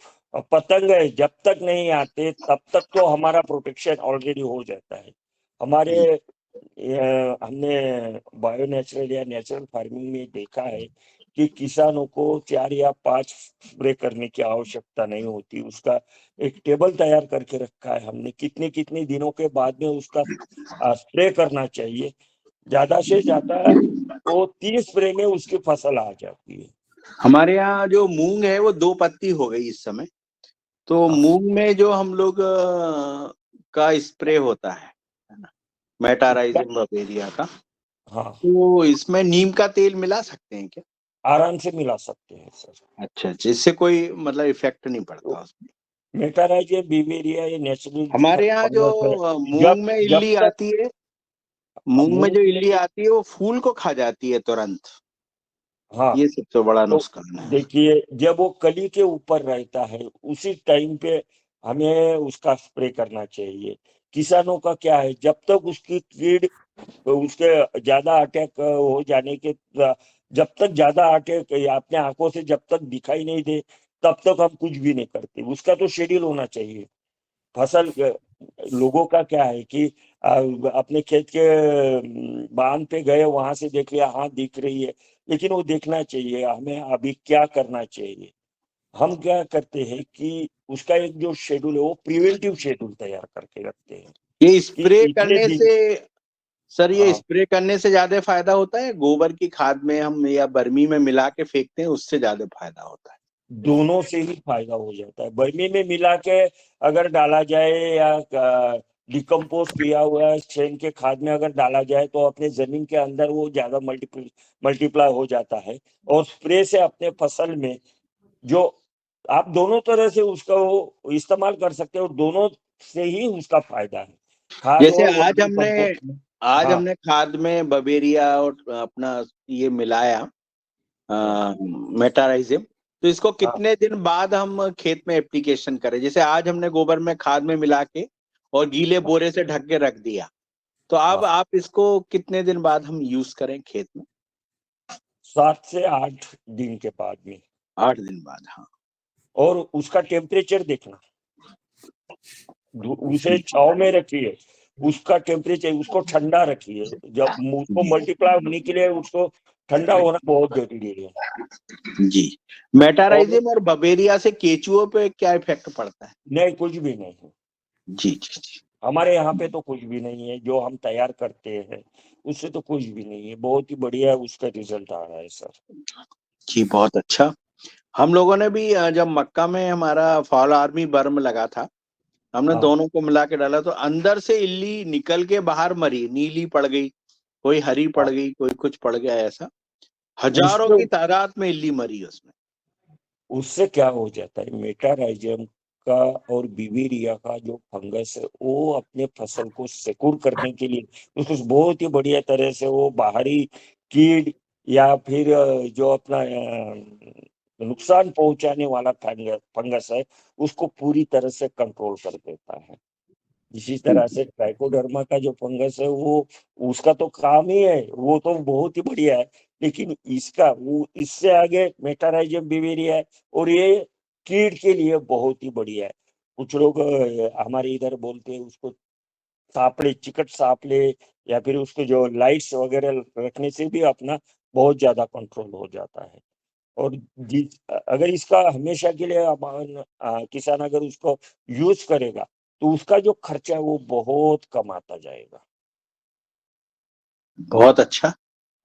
पतंग है जब तक नहीं आते तब तक तो हमारा प्रोटेक्शन ऑलरेडी हो जाता है। हमारे हमने बायो नेचुरल या नेचुरल फार्मिंग में देखा है कि किसानों को 4 या 5 स्प्रे करने की आवश्यकता नहीं होती। उसका एक टेबल तैयार करके रखा है हमने, कितने कितने दिनों के बाद में उसका स्प्रे करना चाहिए। ज्यादा से ज्यादा तो 30 स्प्रे में उसकी फसल आ जाती है। हमारे यहाँ जो मूंग है वो 2 पत्ती हो गई इस समय, तो हाँ, मूंग में जो हम लोग का स्प्रे होता है ना, मेटाराइजियम बवेरिया का, हाँ, तो इसमें नीम का तेल मिला सकते हैं क्या? आराम से मिला सकते हैं सर। अच्छा, जिससे कोई मतलब इफेक्ट नहीं पड़ता उसमें? मेटाराइजियम बिवेरिया ये नेचुरल हमारे यहाँ जो जब मूंग में जब इल्ली तक आती है, मूंग में मूंग जो में, इल्ली आती है वो फूल को खा जाती है तुरंत, हाँ, ये सबसे बड़ा तो नुकसान है। देखिए जब वो कली के ऊपर रहता है उसी टाइम पे हमें उसका स्प्रे करना चाहिए। किसानों का क्या है, जब तक उसकी कीड़ उसके ज्यादा अटैक हो जाने के जब तक ज्यादा अटैक अपने आंखों से जब तक दिखाई नहीं दे तब तक हम कुछ भी नहीं करते। उसका तो शेड्यूल होना चाहिए। फसल लोगों का क्या है कि अपने खेत के बांध पे गए, वहां से देख लिया, हाँ दिख रही है, लेकिन वो देखना चाहिए हमें अभी क्या करना चाहिए। हम क्या करते हैं कि उसका एक जो शेड्यूल है वो प्रिवेंटिव शेड्यूल तैयार करके रखते हैं ये कि स्प्रे इतने करने दिन। से सर, ये हाँ, स्प्रे करने से ज्यादा फायदा होता है, गोबर की खाद में हम या बर्मी में मिला के फेंकते हैं उससे ज्यादा फायदा होता है? दोनों से ही फायदा हो जाता है। बर्मी में मिला के अगर डाला जाए या डिकम्पोज किया हुआ शेन के खाद में अगर डाला जाए तो अपने जमीन के अंदर वो ज्यादा मल्टीप्लाई हो जाता है। और स्प्रे से अपने फसल में जो आप दोनों तरह से उसका वो इस्तेमाल कर सकते हो, दोनों से ही उसका फायदा है, खाद जैसे और वर्मी कंपोस्ट में। आज हाँ, हमने खाद में बबेरिया और अपना ये मिलाया, मेटाराइजिम, तो इसको हाँ, कितने दिन बाद हम खेत में एप्लीकेशन करें? जैसे आज हमने गोबर में खाद में मिला के और गीले हाँ, बोरे से ढक के रख दिया, तो अब हाँ। आप इसको कितने दिन बाद हम यूज करें खेत में? 7 से 8 दिन के बाद में। 8 दिन बाद, हाँ। और उसका टेम्परेचर देखना, उसे जी छाव में रखिए, उसका टेम्परेचर उसको ठंडा रखिए। जब उसको जी मल्टीप्लाई होने के लिए उसको ठंडा होना बहुत जरूरी है। जी। और मेटाराइजिम और बबेरिया से केचुओं पे क्या इफेक्ट पड़ता है? नहीं, कुछ भी नहीं है। जी जी जी। हमारे यहाँ पे तो कुछ भी नहीं है, जो हम तैयार करते हैं उससे तो कुछ भी नहीं है। बहुत ही बढ़िया उसका रिजल्ट आ रहा है सर। जी बहुत अच्छा। हम लोगों ने भी जब मक्का में हमारा फॉल आर्मी बर्म लगा था, हमने हाँ, दोनों को मिला के डाला, तो अंदर से इल्ली निकल के बाहर मरी, नीली पड़ गई, कोई हरी पड़ हाँ। गई, कोई कुछ पड़ गया, ऐसा हजारों उससे की तादाद में इल्ली मरी उसमें। उससे क्या हो जाता है, मेटाराइजम का और बिवेरिया का जो फंगस है वो अपने फसल को सिक्योर करने के लिए उसको बहुत ही बढ़िया तरह से वो बाहरी कीड़ या फिर जो अपना नुकसान पहुंचाने वाला फंगस है उसको पूरी तरह से कंट्रोल कर देता है। इसी तरह से ट्राइकोडर्मा का जो फंगस है वो उसका तो काम ही है, वो तो बहुत ही बढ़िया है। लेकिन इसका वो इससे आगे मेटाराइजम बिवेरिया है और ये कीड़ के लिए बहुत ही बढ़िया है। कुछ लोग हमारे इधर बोलते हैं उसको सांपले, चिकट सांपले, या फिर उसको जो लाइट्स वगैरह रखने से भी अपना बहुत ज्यादा कंट्रोल हो जाता है। और अगर इसका हमेशा के लिए किसान अगर उसको यूज करेगा तो उसका जो खर्चा है वो बहुत कम आता जाएगा। बहुत अच्छा।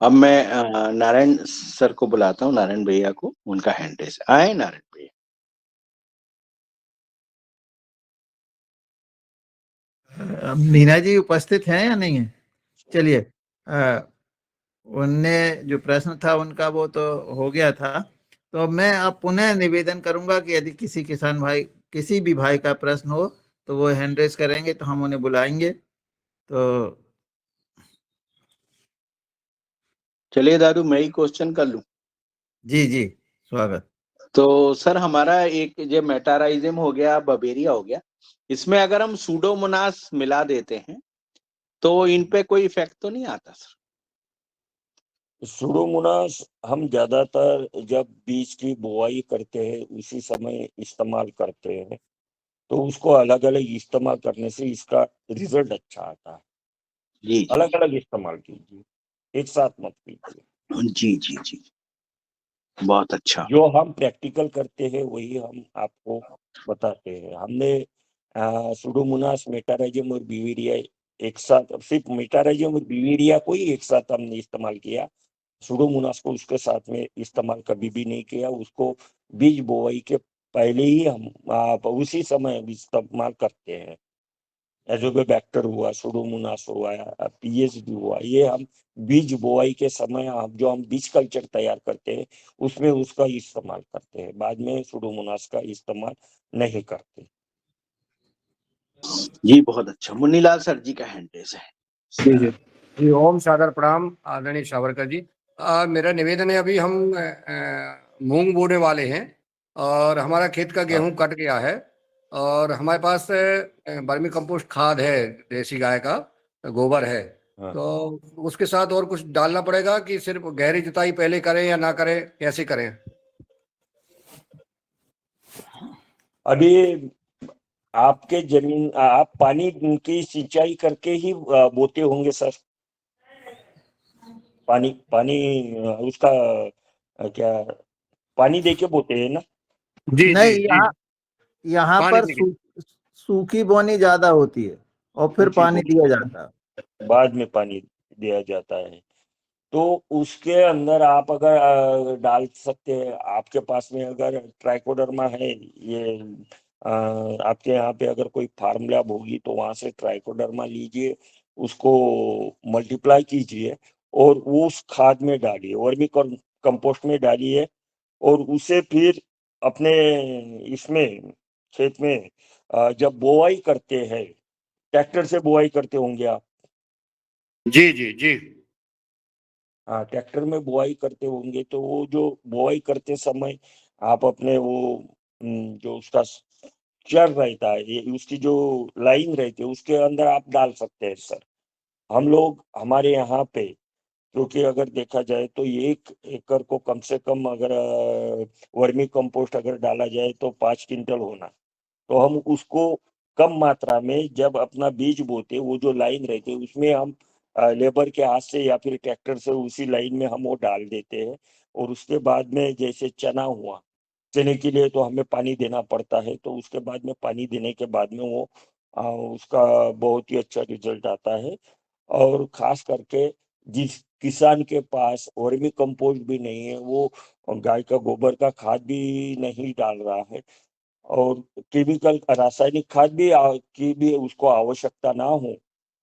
अब मैं नारायण सर को बुलाता हूँ, नारायण भैया को, उनका हैंड रेस आए। नारायण भैया, मीना जी उपस्थित हैं या नहीं है? चलिए, उनने जो प्रश्न था उनका वो तो हो गया था। तो अब मैं अब पुनः निवेदन करूंगा कि यदि किसी किसान भाई, किसी भी भाई का प्रश्न हो तो वो हैंड रेस करेंगे तो हम उन्हें बुलाएंगे। तो चलिए दादू, मैं ही क्वेश्चन कर लूं। जी जी, स्वागत। तो सर, हमारा एक जो मेटाराइजिम हो गया, बबेरिया हो गया, इसमें अगर हम सूडोमोनास मिला देते हैं तो इन पे कोई इफेक्ट तो नहीं आता सर? सुडोमोनास हम ज्यादातर जब बीज की बुआई करते हैं उसी समय इस्तेमाल करते हैं, तो उसको अलग अलग इस्तेमाल करने से इसका रिजल्ट अच्छा आता है। जी जी अलग अलग इस्तेमाल कीजिए, एक साथ मत कीजिए। जी जी जी। बहुत अच्छा। जो हम प्रैक्टिकल करते हैं वही हम आपको बताते हैं। हमने सुडोमोनास, मेटाराइजम और बिवेरिया एक साथ, सिर्फ मेटाराइजम और बिवेरिया को ही एक साथ हमने इस्तेमाल किया। सुडोमोनास को उसके साथ में इस्तेमाल कभी भी नहीं किया। उसको बीज बोआई के पहले ही हम उसी समय इस्तेमाल करते हैं। एजोबैक्टर हुआ, सुडोमोनास हुआ, पीएचडी हुआ, ये हम बीज बोआई के समय जो हम बीज कल्चर तैयार करते हैं उसमें उसका इस्तेमाल करते हैं, बाद में सुडोमोनास का इस्तेमाल नहीं करते। जी बहुत अच्छा। मुन्नीलाल सर जी का हैंड रेस है। जी जी जी। ओम सादर प्रणाम आदरणीय सावरकर जी। मेरा निवेदन है, अभी हम मूंग बोने वाले हैं और हमारा खेत का गेहूं कट गया है और हमारे पास वर्मी कंपोस्ट खाद है, देसी गाय का गोबर है। हाँ। तो उसके साथ और कुछ डालना पड़ेगा कि सिर्फ गहरी जुताई पहले करें या ना करें, कैसे करें? अभी आपके जमीन आप पानी की सिंचाई करके ही बोते होंगे सर? पानी पानी उसका क्या पानी देके बोते हैं ना? जी जी नहीं, जी। यहाँ पानी पर देखिए। सूखी बोनी ज्यादा होती है और फिर सूखी पानी दिया जाता है। बाद में पानी दिया जाता है। तो उसके अंदर आप अगर डाल सकते हैं, आपके पास में अगर ट्राइकोडर्मा है, ये आपके यहाँ पे अगर कोई फार्म लैब होगी तो वहां से ट्राइकोडर्मा लीजिए, उसको मल्टीप्लाई कीजिए और वो उस खाद में डालिए, वर्मी कंपोस्ट में डालिए, और उसे फिर अपने इसमें खेत में जब बोआई करते हैं, ट्रैक्टर से बोआई करते होंगे आप? जी जी जी। हाँ, ट्रैक्टर में बुआई करते होंगे तो वो जो बुआई करते समय आप अपने वो जो उसका चर रहता है, ये उसकी जो लाइन रहती है उसके अंदर आप डाल सकते हैं सर। हम लोग हमारे यहाँ पे, क्योंकि अगर देखा जाए तो 1 एकड़ को कम से कम अगर वर्मी कंपोस्ट अगर डाला जाए तो 5 क्विंटल होना, तो हम उसको कम मात्रा में जब अपना बीज बोते, वो जो लाइन रहती है उसमें हम लेबर के हाथ से या फिर ट्रैक्टर से उसी लाइन में हम वो डाल देते हैं। और उसके बाद में जैसे चना हुआ, चने के लिए तो हमें पानी देना पड़ता है, तो उसके बाद में पानी देने के बाद में वो उसका बहुत ही अच्छा रिजल्ट आता है। और खास करके जिस किसान के पास वर्मी कंपोस्ट भी नहीं है, वो गाय का गोबर का खाद भी नहीं डाल रहा है, और केमिकल रासायनिक खाद भी की भी उसको आवश्यकता ना हो,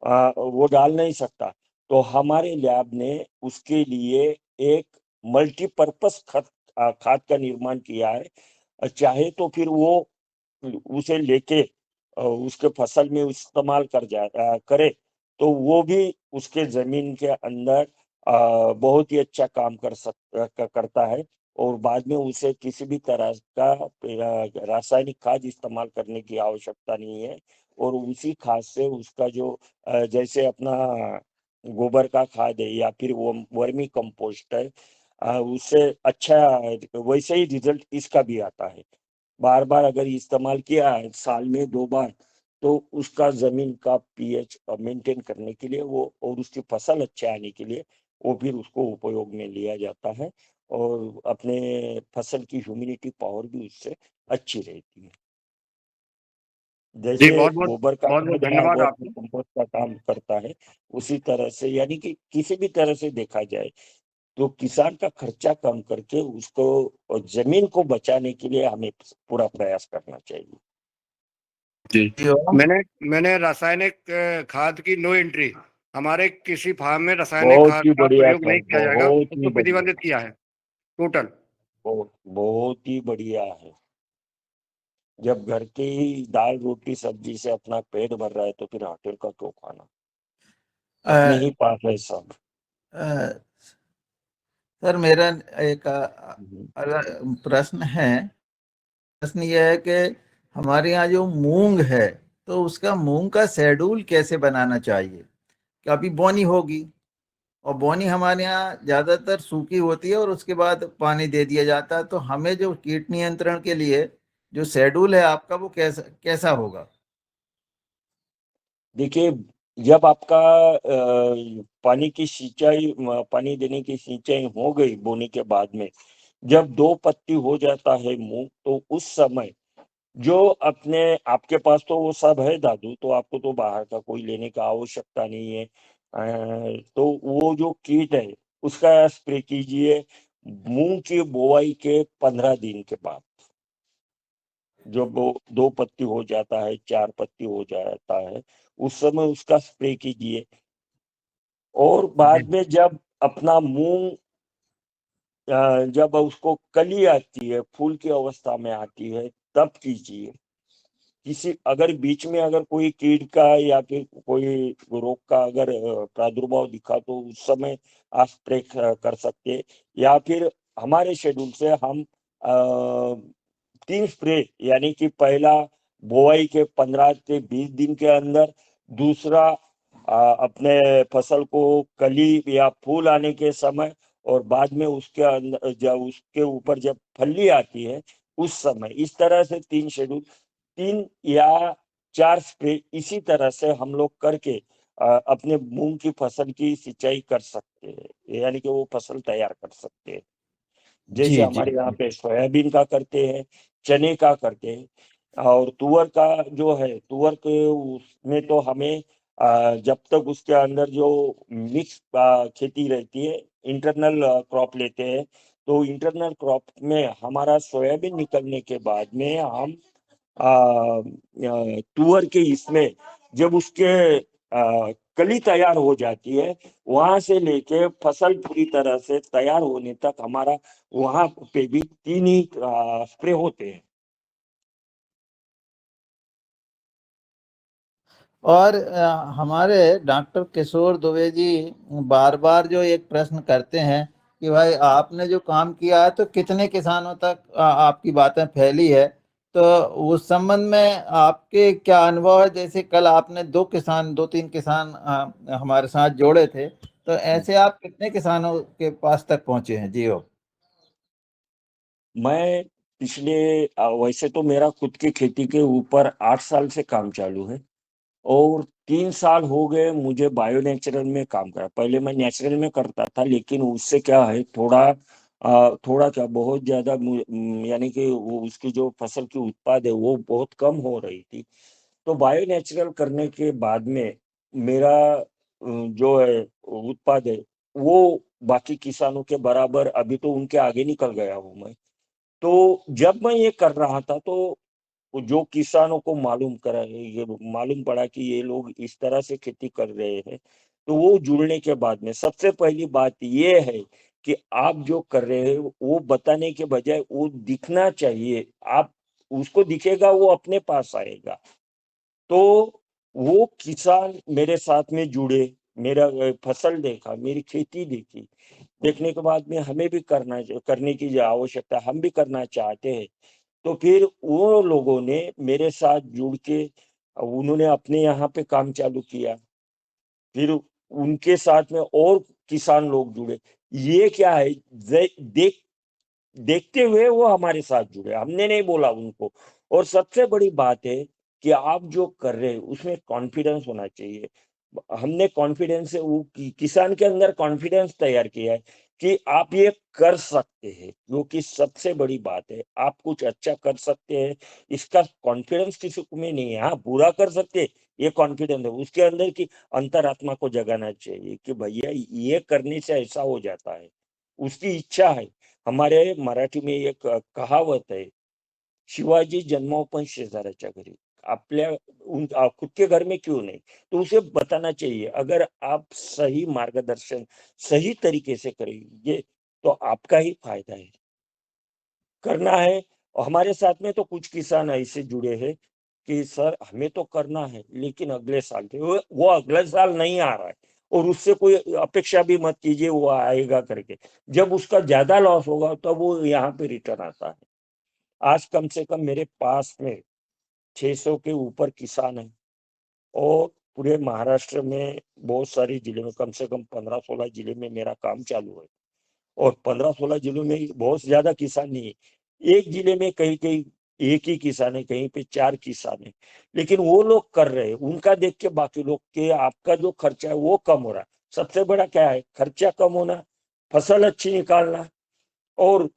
वो डाल नहीं सकता, तो हमारे लैब ने उसके लिए एक मल्टीपर्पस खाद का निर्माण किया है। चाहे तो फिर वो उसे लेके उसके फसल में इस्तेमाल करे, तो वो भी उसके जमीन के अंदर बहुत ही अच्छा काम करता है, और बाद में उसे किसी भी तरह का रासायनिक खाद इस्तेमाल करने की आवश्यकता नहीं है। और उसी खाद से उसका जो जैसे अपना गोबर का खाद है या फिर वो वर्मी कंपोस्ट है, उससे अच्छा वैसे ही रिजल्ट इसका भी आता है। बार बार अगर इस्तेमाल किया है, साल में 2 बार, तो उसका जमीन का पीएच मेंटेन करने के लिए वो, और उसकी फसल अच्छे आने के लिए वो फिर उसको उपयोग में लिया जाता है, और अपने फसल की ह्यूमिडिटी पावर भी उससे अच्छी रहती है। जी जैसे बहुत बहुत गोबर का बहुत बहुत खाद धन्यवाद वर्मी आपको। कंपोस्ट का काम करता है, उसी तरह से, यानी कि किसी भी तरह से देखा जाए तो किसान का खर्चा कम करके उसको जमीन को बचाने के लिए हमें पूरा प्रयास करना चाहिए। जी। जी, और मैंने मैंने रासायनिक खाद की नो एंट्री, हमारे किसी फार्म में रासायनिक बहुत खाद ही का बढ़िया प्रयोग सर, नहीं किया जाएगा, बहुत ही उसको बढ़िया, प्रतिबंधित किया है टोटल। बहुत बहुत ही बढ़िया है। जब घर की ही दाल रोटी सब्जी से अपना पेट भर रहा है तो फिर होटल का क्यों खाना? अपने अ, ही पास है सब। अ, सर मेरा एक हम्म। प्रश्न है। प्रश्न ये है कि हमारे यहाँ जो मूंग है, तो उसका मूंग का शेड्यूल कैसे बनाना चाहिए? कि अभी बोनी होगी, और बोनी हमारे यहाँ ज्यादातर सूखी होती है और उसके बाद पानी दे दिया जाता है, तो हमें जो कीट नियंत्रण के लिए जो शेड्यूल है आपका, वो कैसा कैसा होगा? देखिए, जब आपका पानी की सिंचाई, पानी देने की सिंचाई हो गई बोने के बाद में, जब 2 पत्ती हो जाता है मूंग, तो उस समय जो अपने आपके पास तो वो सब है दादू, तो आपको तो बाहर का कोई लेने का आवश्यकता नहीं है। तो वो जो कीट है उसका स्प्रे कीजिए मूंग की बुआई के 15 दिन के बाद। जब वो 2 पत्ती हो जाता है, 4 पत्ती हो जाता है, उस समय उसका स्प्रे कीजिए। और जी बाद में जब अपना मूंग जब उसको कली आती है, फूल की अवस्था में आती है, तब कीजिए। किसी अगर बीच में अगर कोई कीट का या फिर कोई रोग का अगर प्रादुर्भाव दिखा तो उस समय आप स्प्रे कर सकते हैं। या फिर हमारे शेड्यूल से हम 3 स्प्रे, यानी कि पहला बुआई के 15 से 20 दिन के अंदर, दूसरा अपने फसल को कली या फूल आने के समय, और बाद में उसके अंदर जब उसके ऊपर जब फली आती है उस समय, इस तरह से 3 शेड्यूल 3 या 4 स्प्रे इसी तरह से हम लोग करके अपने मूंग की फसल की सिंचाई कर सकते हैं, यानी कि वो फसल तैयार कर सकते हैं। जैसे जी, हमारे जी, यहाँ जी। पे सोयाबीन का करते हैं, चने का करते हैं और तुअर का जो है, तुअर के उसमें तो हमें जब तक उसके अंदर जो मिक्स खेती रहती है, इंटरनल क्रॉप लेते हैं, तो इंटरनल क्रॉप में हमारा सोयाबीन निकलने के बाद में हम तुअर के इसमें जब उसके कली तैयार हो जाती है, वहां से लेके फसल पूरी तरह से तैयार होने तक हमारा वहां पे भी 3 ही स्प्रे होते हैं। और हमारे डॉक्टर किशोर दुबे जी बार बार जो एक प्रश्न करते हैं कि भाई आपने जो काम किया है तो कितने किसानों तक आपकी बातें फैली है, तो उस संबंध में आपके क्या अनुभव है? जैसे कल आपने दो तीन किसान हमारे साथ जोड़े थे, तो ऐसे आप कितने किसानों के पास तक पहुंचे हैं? जी हो। मैं पिछले वैसे तो मेरा खुद की खेती के ऊपर 8 साल से काम चालू है और 3 साल हो गए मुझे बायो नेचुरल में काम करा। पहले मैं नेचुरल में करता था, लेकिन उससे क्या है, थोड़ा क्या बहुत ज्यादा यानी कि वो उसकी जो फसल की उत्पाद है वो बहुत कम हो रही थी। तो बायो नेचुरल करने के बाद में मेरा जो है उत्पाद है वो बाकी किसानों के बराबर, अभी तो उनके आगे निकल गया हूँ मैं। तो जब मैं ये कर रहा था तो जो किसानों को ये मालूम पड़ा कि ये लोग इस तरह से खेती कर रहे हैं, तो वो जुड़ने के बाद में सबसे पहली बात ये है कि आप जो कर रहे हो वो बताने के बजाय वो दिखना चाहिए। आप उसको दिखेगा वो अपने पास आएगा। तो वो किसान मेरे साथ में जुड़े, मेरा फसल देखा, मेरी खेती देखी। देखने के बाद में हमें भी करने की जो आवश्यकता है, हम भी करना चाहते हैं। तो फिर वो लोगों ने मेरे साथ जुड़ के उन्होंने अपने यहाँ पे काम चालू किया। फिर उनके साथ में और किसान लोग जुड़े। ये क्या है, देखते हुए वो हमारे साथ जुड़े, हमने नहीं बोला उनको। और सबसे बड़ी बात है कि आप जो कर रहे हैं उसमें कॉन्फिडेंस होना चाहिए। हमने कॉन्फिडेंस से वो किसान के अंदर कॉन्फिडेंस तैयार किया है कि आप ये कर सकते हैं, जो कि सबसे बड़ी बात है। आप कुछ अच्छा कर सकते हैं, इसका कॉन्फिडेंस किसी को में नहीं है। हाँ, बुरा कर सकते हैं, ये कॉन्फिडेंस है। उसके अंदर की अंतरात्मा को जगाना चाहिए कि भैया ये करने से ऐसा हो जाता है, उसकी इच्छा है। हमारे मराठी में एक कहावत है, शिवाजी जन्माव पण शेजाऱ्याच्या घरी। आपल्या खुद के घर में क्यों नहीं? तो उसे बताना चाहिए। अगर आप सही मार्गदर्शन सही तरीके से करेंगे तो आपका ही फायदा है। करना है। और हमारे साथ में तो कुछ किसान ऐसे जुड़े हैं कि सर हमें तो करना है, लेकिन अगले साल के वो अगले साल नहीं आ रहा है और उससे कोई अपेक्षा भी मत कीजिए वो आएगा करके। जब उसका ज्यादा लॉस होगा तब वो यहाँ पे रिटर्न आता है। आज कम से कम मेरे पास में 600 के ऊपर किसान हैं और पूरे महाराष्ट्र में बहुत सारे जिले में कम से कम 15-16 जिले में मेरा काम चालू है। और 15-16 जिलों में बहुत ज्यादा किसान नहीं है। एक जिले में कहीं कहीं एक ही किसान है, कहीं पे 4 किसान है, लेकिन वो लोग कर रहे हैं। उनका देख के बाकी लोग के आपका जो खर्चा है वो कम हो रहा है। सबसे बड़ा क्या है, खर्चा कम होना, फसल अच्छी निकालना और